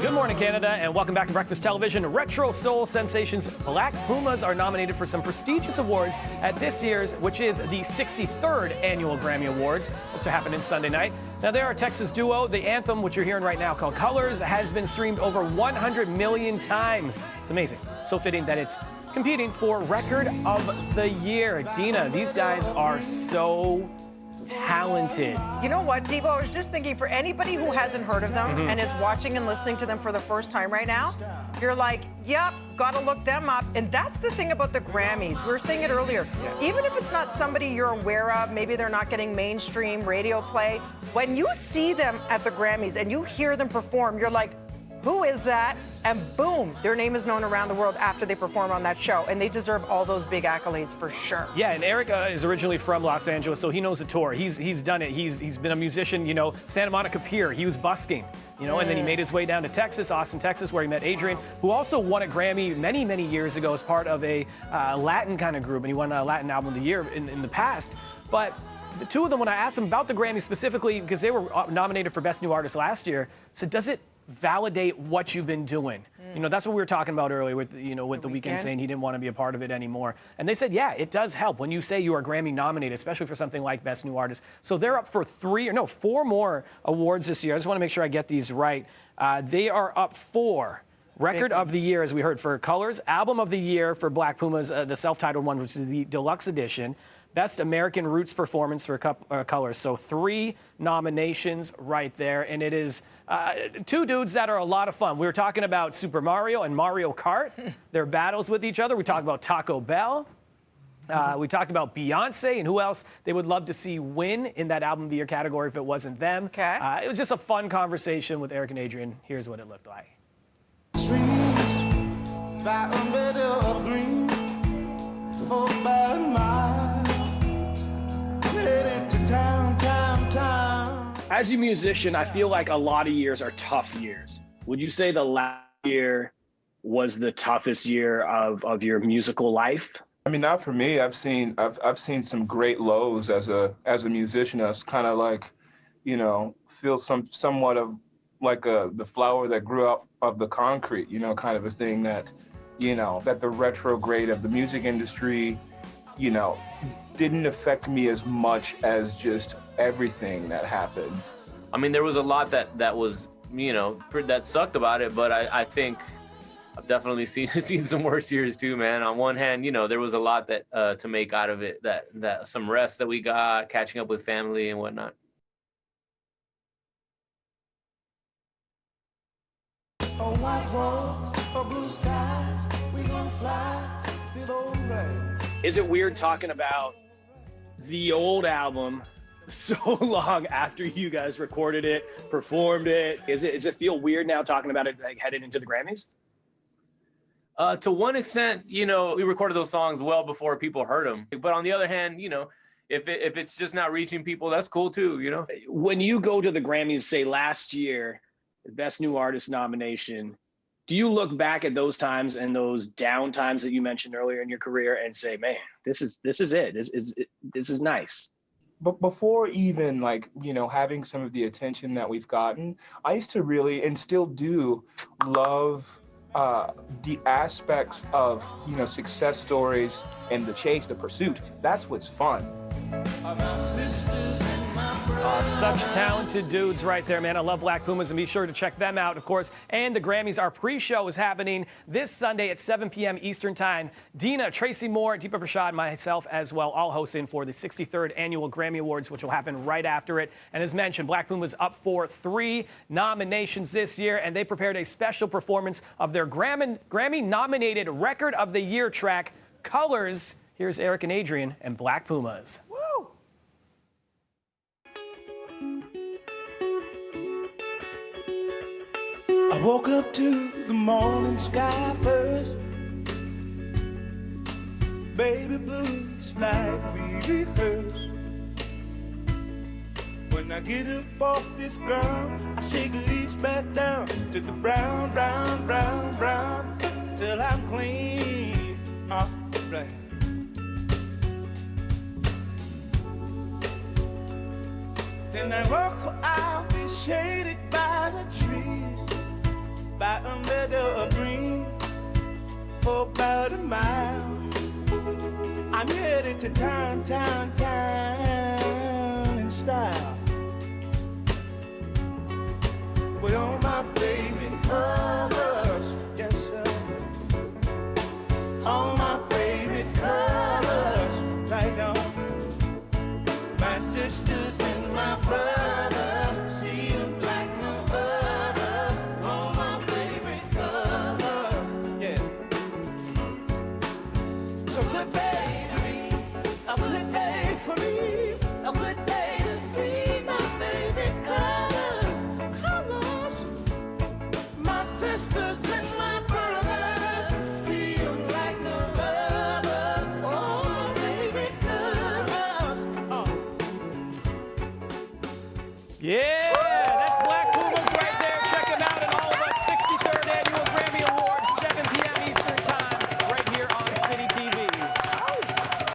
Good morning, Canada, and welcome back to Breakfast Television. Retro soul sensations Black Pumas are nominated for some prestigious awards at this year's, which is the 63rd Annual Grammy Awards, which are happening Sunday night. Now, they're a Texas duo. The anthem, which you're hearing right now, called Colors, has been streamed over 100 million times. It's amazing. So fitting that it's competing for Record of the Year. Dina, these guys are so talented. You know what, Devo? I was just thinking, for anybody who hasn't heard of them and is watching and listening to them for the first time right now, you're like, yep, gotta look them up. And that's the thing about the Grammys. We were saying it earlier. Even if it's not somebody you're aware of, maybe they're not getting mainstream radio play, when you see them at the Grammys and you hear them perform, you're like, who is that? And boom, their name is known around the world after they perform on that show. And they deserve all those big accolades for sure. Yeah, and Eric is originally from Los Angeles, so he knows the tour. He's done it. He's been a musician, you know, Santa Monica Pier. He was busking, you know, and then he made his way down to Texas, Austin, Texas, where he met Adrian, who also won a Grammy many, many years ago as part of a Latin kind of group, and he won a Latin Album of the Year in the past. But the two of them, when I asked them about the Grammy specifically, because they were nominated for Best New Artist last year, said, does it validate what you've been doing? You know, that's what we were talking about earlier with, you know, with the Weeknd saying he didn't want to be a part of it anymore. And they said, yeah, it does help when you say you are Grammy nominated, especially for something like Best New Artist. So they're up for four more awards this year. I just want to make sure I get these right. They are up for Record of the Year, as we heard, for Colors, Album of the Year for Black Pumas, the self-titled one, which is the deluxe edition, Best American Roots Performance for Colors. So 3 nominations right there. And it is two dudes that are a lot of fun. We were talking about Super Mario and Mario Kart, their battles with each other. We talked about Taco Bell. We talked about Beyonce and who else they would love to see win in that Album of the Year category if it wasn't them. Okay. It was just a fun conversation with Eric and Adrian. Here's what it looked like. As a musician, I feel like a lot of years are tough years. Would you say the last year was the toughest year of your musical life? I mean, not for me. I've seen some great lows as a musician. That's kind of like, you know, feel somewhat of like the flower that grew out of the concrete, you know, kind of a thing that, you know, that the retrograde of the music industry, you know, didn't affect me as much as just everything that happened. I mean, there was a lot that was, you know, that sucked about it, but I think I've definitely seen some worse years too, man. On one hand, you know, there was a lot that to make out of it, that some rest that we got, catching up with family and whatnot. Oh, white walls, oh, blue skies, we gonna fly, feel alright. Is it weird talking about the old album so long after you guys recorded it, performed it? Does it feel weird now talking about it like headed into the Grammys? To one extent, you know, we recorded those songs well before people heard them. But on the other hand, you know, if it's just not reaching people, that's cool too, you know? When you go to the Grammys, say last year, the Best New Artist nomination, do you look back at those times and those down times that you mentioned earlier in your career and say, man, this is it. This is nice? But before even, like, you know, having some of the attention that we've gotten, I used to really, and still do, love the aspects of, you know, success stories and the chase, the pursuit. That's what's fun. Such talented dudes right there, man. I love Black Pumas, and be sure to check them out, of course. And the Grammys, our pre-show is happening this Sunday at 7 p.m. Eastern Time. Dina, Tracy Moore, Deepa Prashad, myself as well, all hosting for the 63rd Annual Grammy Awards, which will happen right after it. And as mentioned, Black Pumas up for 3 nominations this year, and they prepared a special performance of their Grammy-nominated Record of the Year track, Colors. Here's Eric and Adrian and Black Pumas. Woo! I woke up to the morning sky first. Baby blue, just like we rehearsed. When I get up off this ground, I shake the leaves back down to the brown, brown, brown, brown, till I'm clean. Alright. Then I walk, I'll be shaded by the trees. by a meadow of green for about a mile. I'm headed to town in style with all my favorite colors, yes sir. All my favorite colors, like my sisters and my brothers, see them like no other. All my favorite colors, yeah. So good day to me, a good day for me, a good day to see my favorite colors, my sisters and my brothers, see them like no other. All my favorite colors. Oh. Yeah.